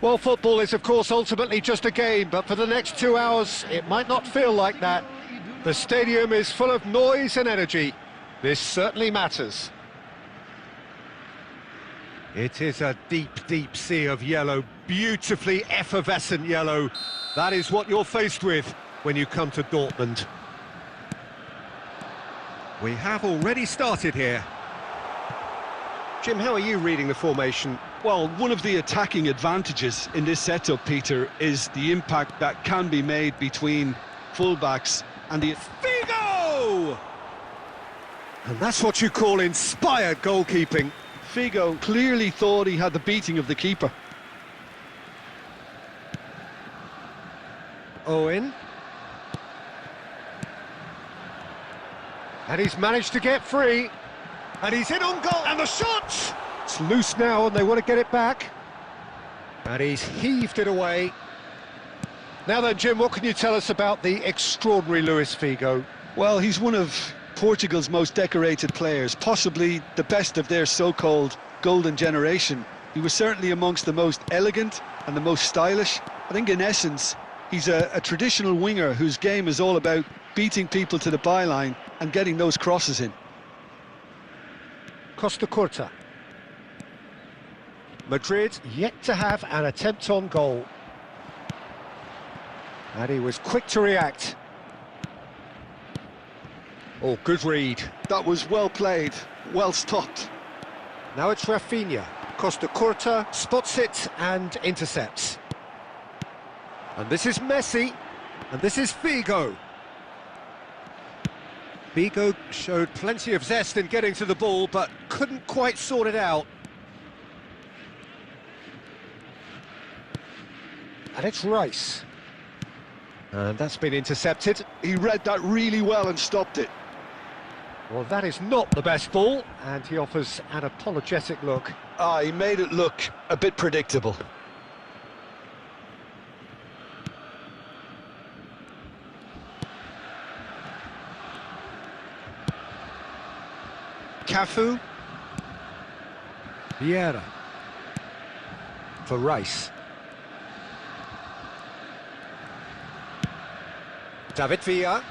Well, football is, of course, ultimately just a game, but for the next 2 hours, it might not feel like that. The stadium is full of noise and energy. This certainly matters. It is a deep, deep sea of yellow, beautifully effervescent yellow. That is what you're faced with when you come to Dortmund. We have already started here. Jim, how are you reading the formation? Well, one of the attacking advantages in this setup, Peter, is the impact that can be made between fullbacks and the... Figo! And that's what you call inspired goalkeeping. Figo clearly thought he had the beating of the keeper. Owen. And he's managed to get free. And he's in on goal, and the shot! It's loose now, and they want to get it back. And he's heaved it away. Now then, Jim, what can you tell us about the extraordinary Luis Figo? Well, he's one of Portugal's most decorated players, possibly the best of their so-called golden generation. He was certainly amongst the most elegant and the most stylish. I think in essence, he's a traditional winger whose game is all about beating people to the byline and getting those crosses in. Costa Curta. Madrid yet to have an attempt on goal. And he was quick to react. Oh, good read. That was well played, well stopped. Now it's Rafinha. Costa Curta spots it and intercepts. And this is Messi. And this is Figo. Figo showed plenty of zest in getting to the ball, but couldn't quite sort it out. And it's Rice. And that's been intercepted. He read that really well and stopped it. Well, that is not the best ball, and he offers an apologetic look. He made it look a bit predictable. Cafu. Vieira. For Rice. David Villa.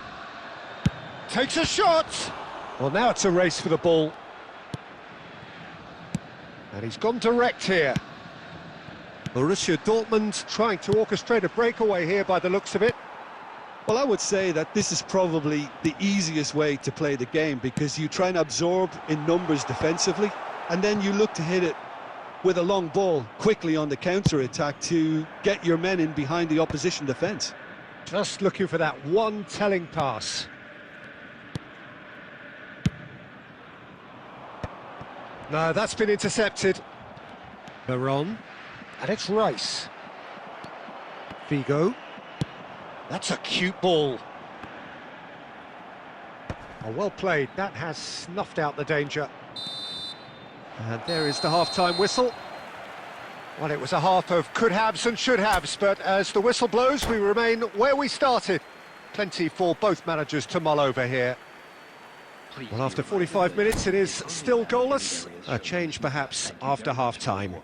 Takes a shot! Well, now it's a race for the ball. And he's gone direct here. Borussia Dortmund trying to orchestrate a breakaway here by the looks of it. Well, I would say that this is probably the easiest way to play the game, because you try and absorb in numbers defensively, and then you look to hit it with a long ball quickly on the counter-attack to get your men in behind the opposition defence. Just looking for that one telling pass. No, that's been intercepted. Veron. And it's Rice. Figo. That's a cute ball. Oh, well played. That has snuffed out the danger. And there is the half-time whistle. Well, it was a half of could-haves and should-haves, but as the whistle blows, we remain where we started. Plenty for both managers to mull over here. Well, after 45 minutes, it is still goalless. A change, perhaps, after half-time.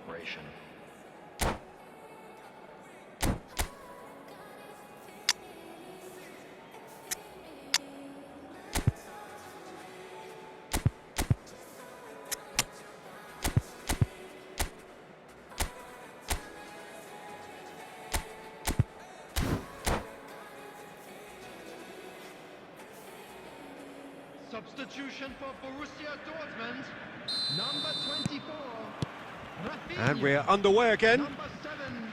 Substitution for Borussia Dortmund, number 24. And we're underway again. Number 7.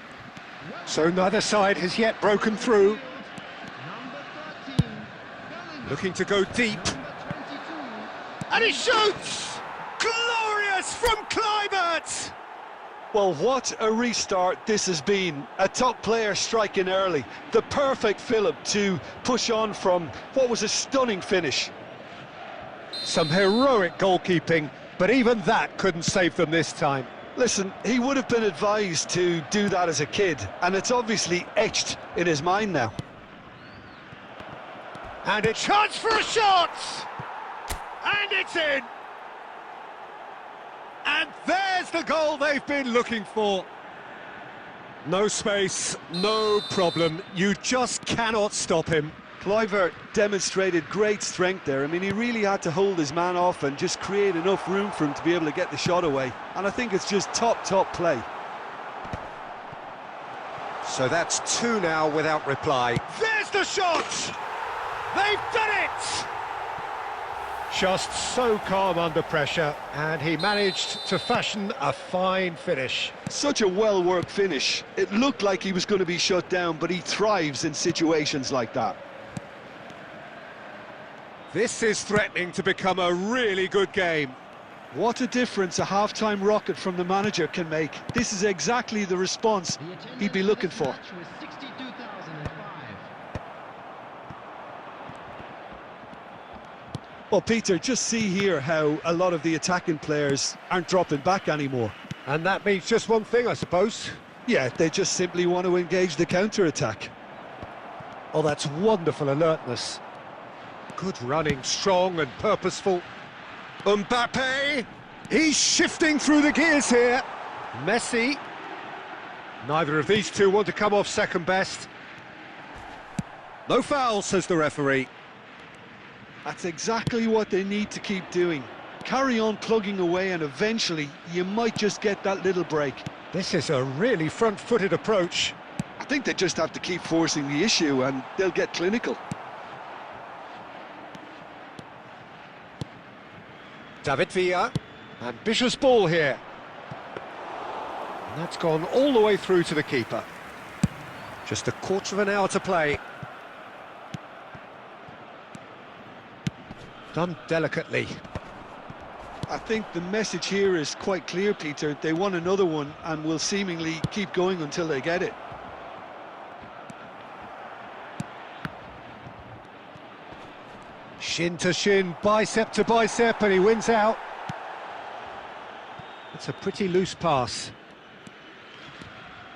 So neither side has yet broken through. Number 13. Bellingham. Looking to go deep. Number 22. And he shoots! Glorious from Kluivert! Well, what a restart this has been. A top player striking early. The perfect fillip to push on from what was a stunning finish. Some heroic goalkeeping, but even that couldn't save them this time. Listen, he would have been advised to do that as a kid, and it's obviously etched in his mind now. And a chance for a shot! And it's in! And there's the goal they've been looking for. No space, no problem. You just cannot stop him. Kluivert demonstrated great strength there. I mean, he really had to hold his man off and just create enough room for him to be able to get the shot away. And I think it's just top play. So that's two now without reply. There's the shot! They've done it! Just so calm under pressure, and he managed to fashion a fine finish. Such a well-worked finish. It looked like he was going to be shut down, but he thrives in situations like that. This is threatening to become a really good game. What a difference a half-time rocket from the manager can make. This is exactly the response he'd be looking for. Well, Peter, just see here how a lot of the attacking players aren't dropping back anymore. And that means just one thing, I suppose. Yeah, they just simply want to engage the counter-attack. Oh, that's wonderful alertness. Good running, strong and purposeful. Mbappe! He's shifting through the gears here. Messi. Neither of these two want to come off second best. No foul, says the referee. That's exactly what they need to keep doing. Carry on plugging away and eventually you might just get that little break. This is a really front-footed approach. I think they just have to keep forcing the issue and they'll get clinical. David Villa, ambitious ball here. And that's gone all the way through to the keeper. Just a quarter of an hour to play. Done delicately. I think the message here is quite clear, Peter. They want another one and will seemingly keep going until they get it. Shin to shin, bicep to bicep, and he wins out. It's a pretty loose pass.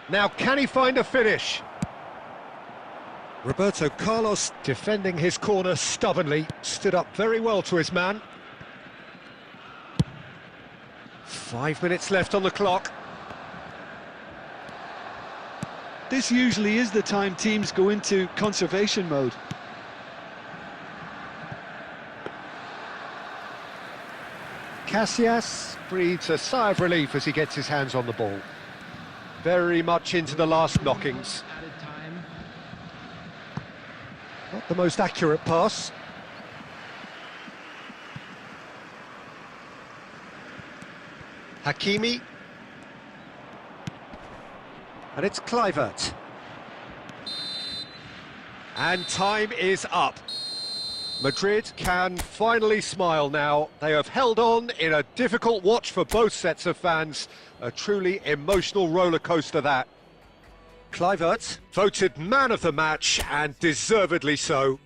Now, can he find a finish? Roberto Carlos, defending his corner stubbornly, stood up very well to his man. 5 minutes left on the clock. This usually is the time teams go into conservation mode. Casillas breathes a sigh of relief as he gets his hands on the ball. Very much into the last knockings. Not the most accurate pass. Hakimi. And it's Kluivert. And time is up. Madrid can finally smile now. They have held on in a difficult watch for both sets of fans. A truly emotional roller coaster, that. Kluivert voted man of the match, and deservedly so.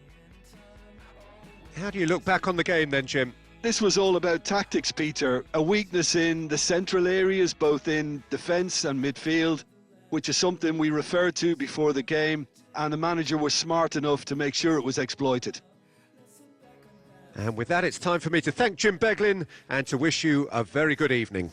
How do you look back on the game then, Jim? This was all about tactics, Peter. A weakness in the central areas, both in defence and midfield, which is something we referred to before the game, and the manager was smart enough to make sure it was exploited. And with that, it's time for me to thank Jim Beglin and to wish you a very good evening.